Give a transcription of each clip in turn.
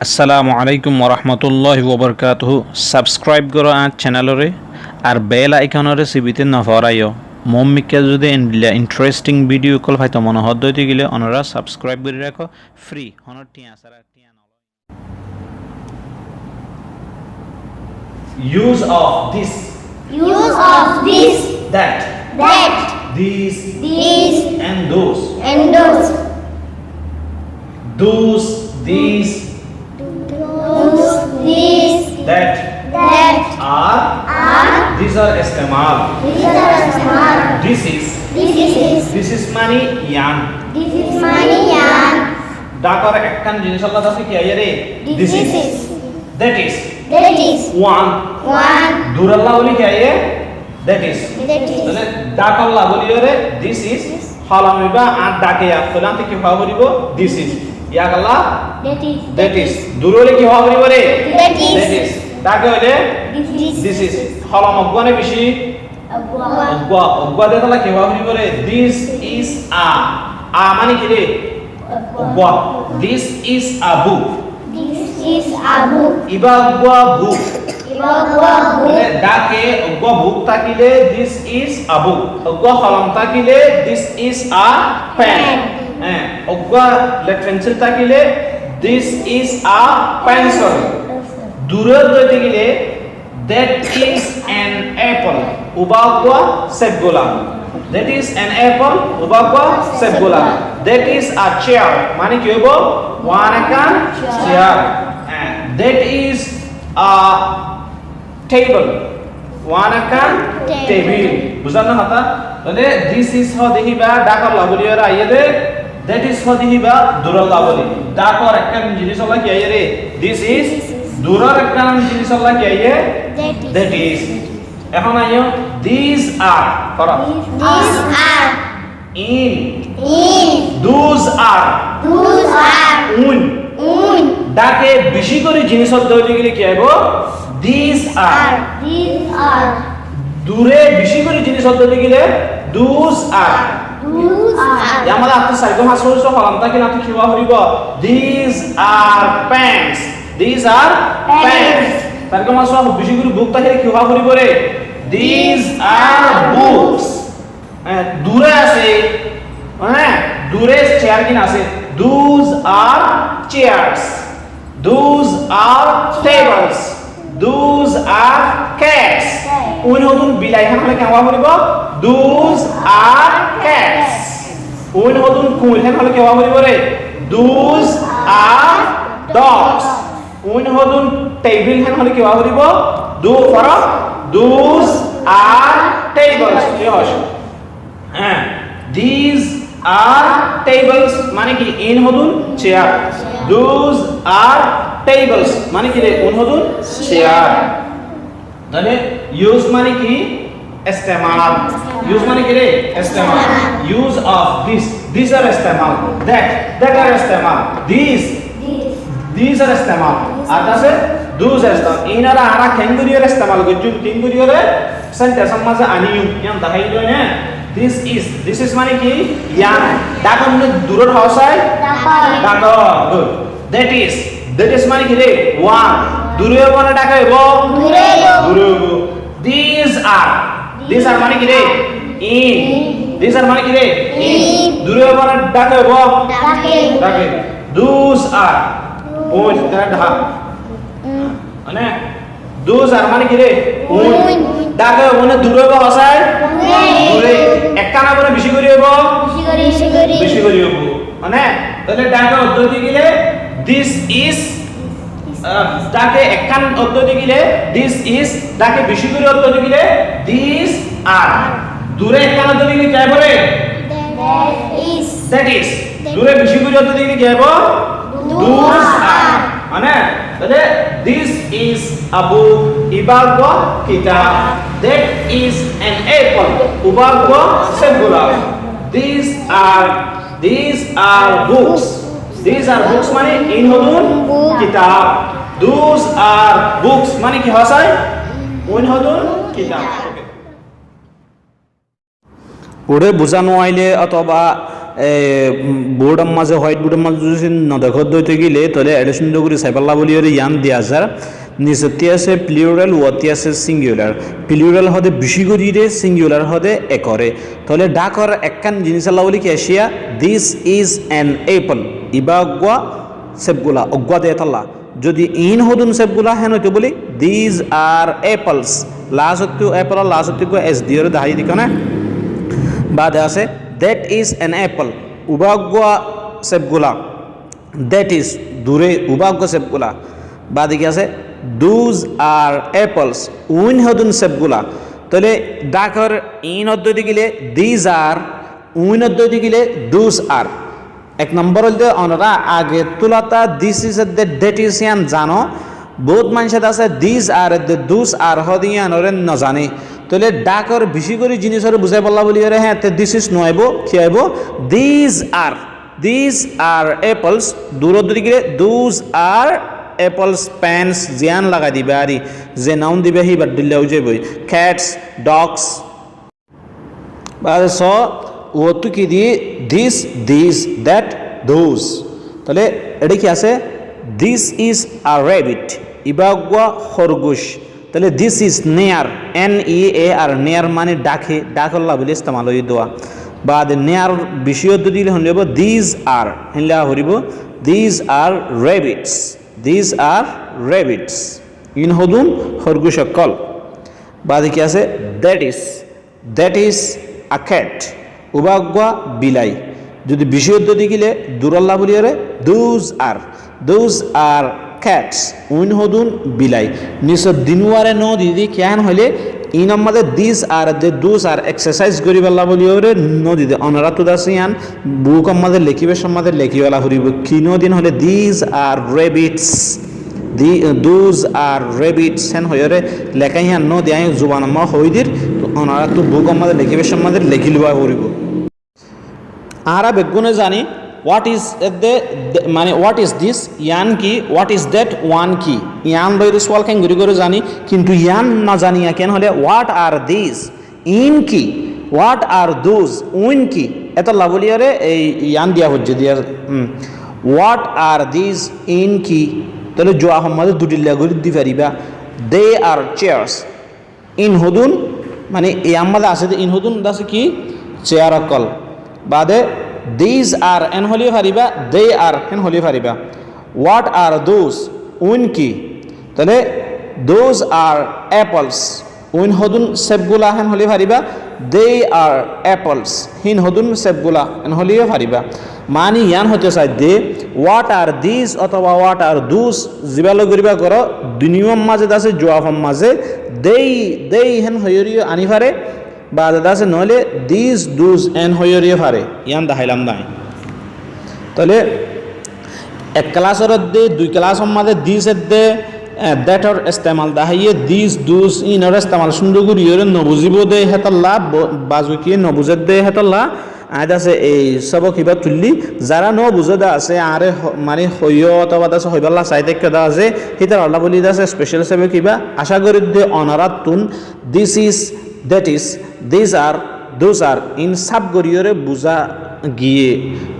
আসসালামু আলাইকুম ওরহমতুল্লাহি ওবরকাতুহু সাবস্ক্রাইব করো আর চ্যানেলরে আর বেল আইকনরে সিবিতে নফরাইও মম্মিকে যদি ইন্টারেস্টিং ভিডিও কল ফাইতো মনে হদ দইতে গেলে অনরা সাবস্ক্রাইব করে রাখো ফ্রি হনর টিয়া সারা টিয়া Use of this, Use of this, that, that, these, and those, those, these, these, that that are, these are istimal. small. This is money yan. This is money yarn. ডাকর একখান জিনিস আল্লাহ আছে কি আইরে this is, that is, one, দূর আল্লাহ বলি কি আইরে that is, তাহলে ডাক আল্লাহ বলি রে this is হালামিবা আর ডাকে আসলে আনতে কি ভাব বলিব this is yeah Allah that is দূর হলে কি ভাব বলিব রে That is. ডাকে হলে this is হালাম অজ্ঞানে বেশি অজ্ঞা দেখালা কি ভাব বলিব রে this is a মানে কি রে অজ্ঞা this is a book This is a book. Iba অজ্ঞা book মানে ডাকে অজ্ঞা বুক থাকিলে this is a book অজ্ঞা কলম থাকিলে this is a pen হ্যাঁ অজ্ঞা পেন্সিল থাকিলে this is a pencil দূরে হইতে গেলে that is an apple উবাগা সেবগোলা that is an apple উবাগা সেবগোলা that is a chair মানে কি হইব one can chair that is a table one can table বুঝানো কথা তাহলে this is হ দেখিবা ডাকর লাবলি আর আইয়ে that is হ দেখিবা দূরল লাবলি ডাকর একটা জিনিস হলো কি আইয়ে রে this is দূরর একটা জিনিস হলো কি আইয়ে that is এখন আইও these are করো These are in in. those are Those are un ডাকে বেশি করে জিনিস হইতে গেলে কি আইবো these are These are. দূরে বেশি করে জিনিস হইতে গেলে those are Those are. আমাদের আপনি সাইড হাসল সব হলাম তাকে আপনি কি হইব these are pants these are pants তারকে মাস সব বেশি করে বুক তাকে কি হইব রে these are books দূরে আছে হ্যাঁ দূরে চেয়ার কিনা আছে those are chairs those are tables those are cats উনি হতুন বিলাই খান হলে কেমন বলিব those are cats উনি হতুন কুল খান হলে কেমন বলিব রে those are dogs উনি হতুন টেবিল খান হলে কেমন বলিব those are tables কি হয় হ্যাঁ these are tables মানে কি in হতুন চেয়ার those are tables মানে কি রে উন হতুন চেয়ার তাহলে ইউজ মানে কি ইস্তেমাল ইউজ মানে কি রে ইস্তেমাল ইউজ অফ দিস আর ইস্তেমাল দ্যাট আর ইস্তেমাল দিস আর ইস্তেমাল আর আছে দুজ ইস্তেমাল ইনারা আরা কেঙ্গুরিয়র ইস্তেমাল গজুন কেঙ্গুরিয়রে সেন্টেন্স মাঝে আনিয়ু ইয়াম দাহাইলো না this is মানে কি ইয়াম ডাকন দূরের হাউসাই ডাকো গুড that is মানে কি রে ওয়ান দূরে বনে ডাকাইব দূরে these are মানে কি রে in these are মানে কি রে in দূরে বনে ডাকাইব ডাকে those are ওই তারা ধা মানে those are মানে কি রে উন ডাকাইব মানে দূরে বসায় দূরে একখানা বনে বেশি করিব বেশি করিব মানে তাহলে ডাকা পদ্ধতি গিলে this is ডাকে একখান পদ্ধতি গিলে this is ডাকে বেশি করে পদ্ধতি গিলে these are দূরে একখান পদ্ধতি গিলে কি হবে that is দূরে বেশি করে পদ্ধতি গিলে কি হবে those are মানে তাহলে this is a book ইবাগো কিতাব that is an apple উবাগো singular these are books these are books মানে in হদুন কিতাব those are books মানে কি হয় উন হদুন কিতাব ওরে বোঝানো আইলে অথবা বোর্ডের মাঝে হোয়াইট বোর্ডের মাঝে যদি নদেখত দইতে গেলে তাহলে এটা সুন্দর করে সাইপাল্লা বলি ওরে ইয়ান দিয়া যার নিচতে আছে প্লিউরাল ওয়াতে আছে সিঙ্গুলার প্লিউরাল হদে বেশি করিরে সিঙ্গুলার হদে একরে তাহলে ডাকর একখান জিনিস আল্লাহ বলি কি Asia this is an Apple ইবা অগ্বা সেবগুলা অগ্বা দেয় তাল্লা যদি ইন হদুন সেবগুলা হেন হইতে বলি দিজ আর অ্যাপলস লাস্ট হতো অ্যাপল লাস্ট হতো এস দিয়ে দাহাই দিক না বাদে আছে দ্যাট ইজ অ্যান অ্যাপল উবাগ্য সেবগুলা দ্যাট ইজ দূরে উবাগ্য সেবগুলা বাদিকে আছে দুজ আর অ্যাপলস উইন হদুন সেবগুলা তাহলে ডাকর ইন অদ্বৈতে গেলে দিজ আর উইন অদ্বৈতে গেলে দুজ আর এক নম্বর হইতে অনরা আগে তুলাতা দিস ইজ দ্যাট ইজ ইয়ান জানো বহুত মানুষের আছে দিজ আর দুজ আর হদিয়ান ওরে ন জানে তাহলে ডাকর বেশি করে জিনিসের বুঝাই বললা বলি রে হ্যাঁ দিস ইজ নয়ব কি আইব দিজ আর অ্যাপলস দূরত দিকে দুজ আর অ্যাপলস প্যান্স জিয়ান লাগাই দিবে আরি যে নাউন দিবে হি বাদ দিলে হয়ে যাবে ক্যাটস ডগস স ও তো কি দিয়ে দিস দ্যাট দোজ তাহলে এটা কি আছে দিস ইজ আ র্যাবিট ইবাগুয়া খরগোশ তাহলে দিস ইজ নেয়ার NEAR নেয়ার মানে ডাকে ডাকল্লা বলে ইস্তেমাল হয়ে দেওয়া বা নেয়ার বিষয় দিলে হলে দিজ আর হেনলা হরিব দিজ আর র্যাবিটস ইন হদুন খরগোশ কল বা কি আছে দ্যাট ইজ আ ক্যাট উবাগুয়া বিলাই যদি বিষয় দিলে দুরাল্লা বলি রে দুজ আর ক্যাটস উইন হদুন বিলাই নিশ্চয় দিনুয়ারে ন দিদি কেন হইলে ইন আমাদের দিস আর দুস আর এক্সারসাইজ করি পাল্লা বলি ওরে ন দিদি অনরা তো দাস ইয়ান বুক আমাদের লেখিবে সমাদের লেখিওয়ালা হরিব কিনো দিন হলে দিস আর রেবিটস দুজ আর রেবিটস হেন হইরে লেখাই হান ন দেয় জুবান আমা হইদির তো অনরা তো বুক আমাদের লেখিবে সমাদের লেখি লওয়া হরিব আরা বেগুনে জানি what is মানে what is this ইয়ান কি what is that ওয়ান কি ইয়ান লইরে সওয়াল কেন গরি গরি জানি কিন্তু ইয়ান না জানিয়া কেন হলে what are these ইন কি what are those উইন কি এত লাভলিয়ারে এই ইয়ান দিয়া হচ্ছে দিয়া what are these ইন কি তাহলে জো আহমদ দুটি লাগরি দি পারিবা they are chairs ইন হুদুন মানে এই আমাদের আছে ইন হুদুন আছে কি চেয়ার কল বাদে these are en holi fariba they are en holi fariba what are those win কি তাহলে those are apples উইন হদুন সেবগুলা হেন হলি ফারিবা they are apples হিন হদুন সেবগুলা হেন হলি ফারিবা মানি ইয়ান হতে চাই দে what are these অথবা what are those জিবালো গরিবা করো দুনিয়ম মাঝে আছে জওয়াফম মাঝে they হেন হইরিও আনি ফারে বা দাদা আছে নহলে দিস দুজ এন হইরিও ফারে ইয়ান দাহাইলাম নাই তাহলে এক ক্লাসের দে দুই ক্লাসের মাঝে দিস দে দ্যাটর ইস্তেমাল দাহাইয়ে দিস দুজ ইনর ইস্তেমাল সুন্দর করে ইরে নবুজিব দে হেতাল্লা বাজুকি নবুজে দে হেতাল্লা আজ আছে এই সব কিবা তুললি যারা ন বুঝে দা আছে আরে মানে হইয় অথবা দাস হইবাল্লা চাইতে কেদা আছে হিতার আল্লাহ বলি দাসে স্পেশাল হিসেবে কিবা আশা করি দে অনারাত তুন this is that is this are those are ইন সাব গরিয়রে বুঝা গিয়ে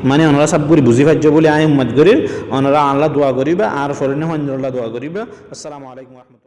মানে ওনারা সাব করি বুঝি পাইছ বলে আমি উম্মত করি ওনারা আল্লাহ দোয়া করিবা আর ফরেনে হঞ্জল্লাহ দোয়া করিবা আসসালামু আলাইকুম।